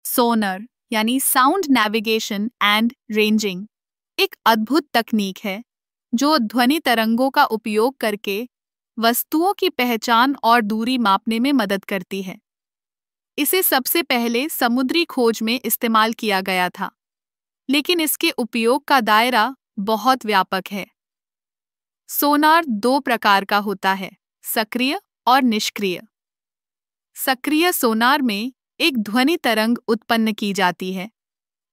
सोनर यानी sound navigation and ranging एक अद्भुत तकनीक है जो ध्वनि तरंगों का उपयोग करके वस्तुओं की पहचान और दूरी मापने में मदद करती है। इसे सबसे पहले समुद्री खोज में इस्तेमाल किया गया था, लेकिन इसके उपयोग का दायरा बहुत व्यापक है। सोनार दो प्रकार का होता है, सक्रिय और निष्क्रिय। सक्रिय सोनार में एक ध्वनि तरंग उत्पन्न की जाती है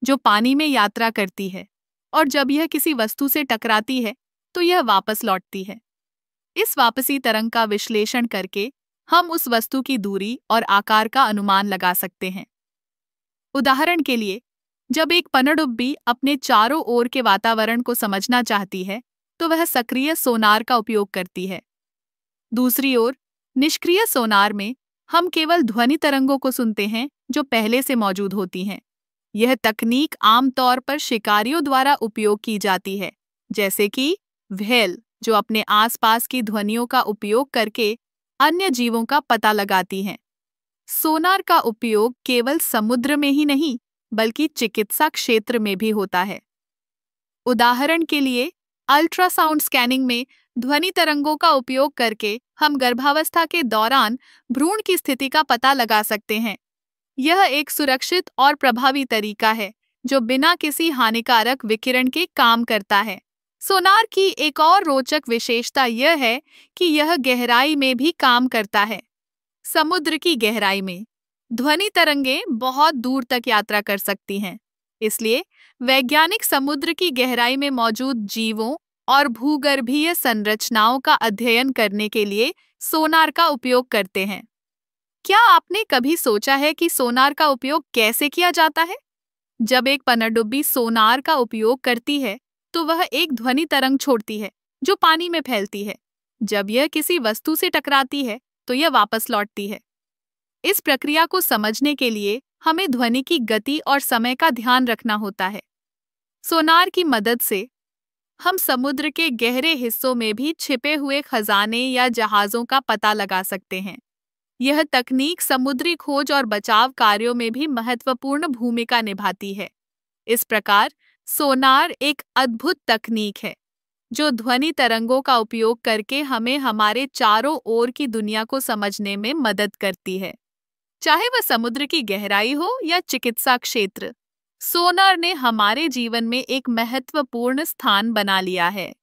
जो पानी में यात्रा करती है, और जब यह किसी वस्तु से टकराती है तो यह वापस लौटती है। इस वापसी तरंग का विश्लेषण करके हम उस वस्तु की दूरी और आकार का अनुमान लगा सकते हैं। उदाहरण के लिए, जब एक पनडुब्बी अपने चारों ओर के वातावरण को समझना चाहती है तो वह सक्रिय सोनार का उपयोग करती है। दूसरी ओर, निष्क्रिय सोनार में हम केवल ध्वनि तरंगों को सुनते हैं जो पहले से मौजूद होती हैं। यह तकनीक आमतौर पर शिकारियों द्वारा उपयोग की जाती है, जैसे कि व्हेल, जो अपने आसपास की ध्वनियों का उपयोग करके अन्य जीवों का पता लगाती हैं। सोनार का उपयोग केवल समुद्र में ही नहीं, बल्कि चिकित्सा क्षेत्र में भी होता है। उदाहरण के लिए, अल्ट्रासाउंड स्कैनिंग में ध्वनि तरंगों का उपयोग करके हम गर्भावस्था के दौरान भ्रूण की स्थिति का पता लगा सकते हैं। यह एक सुरक्षित और प्रभावी तरीका है जो बिना किसी हानिकारक विकिरण के काम करता है। सोनार की एक और रोचक विशेषता यह है कि यह गहराई में भी काम करता है। समुद्र की गहराई में ध्वनि तरंगें बहुत दूर तक यात्रा कर सकती हैं। इसलिए वैज्ञानिक समुद्र की गहराई में मौजूद जीवों और भूगर्भीय संरचनाओं का अध्ययन करने के लिए सोनार का उपयोग करते हैं। क्या आपने कभी सोचा है कि सोनार का उपयोग कैसे किया जाता है? जब एक पनडुब्बी सोनार का उपयोग करती है तो वह एक ध्वनि तरंग छोड़ती है जो पानी में फैलती है। जब यह किसी वस्तु से टकराती है तो यह वापस लौटती है। इस प्रक्रिया को समझने के लिए हमें ध्वनि की गति और समय का ध्यान रखना होता है। सोनार की मदद से हम समुद्र के गहरे हिस्सों में भी छिपे हुए खजाने या जहाज़ों का पता लगा सकते हैं। यह तकनीक समुद्री खोज और बचाव कार्यों में भी महत्वपूर्ण भूमिका निभाती है। इस प्रकार सोनार एक अद्भुत तकनीक है जो ध्वनि तरंगों का उपयोग करके हमें हमारे चारों ओर की दुनिया को समझने में मदद करती है। चाहे वह समुद्र की गहराई हो या चिकित्सा क्षेत्र, सोनार ने हमारे जीवन में एक महत्वपूर्ण स्थान बना लिया है।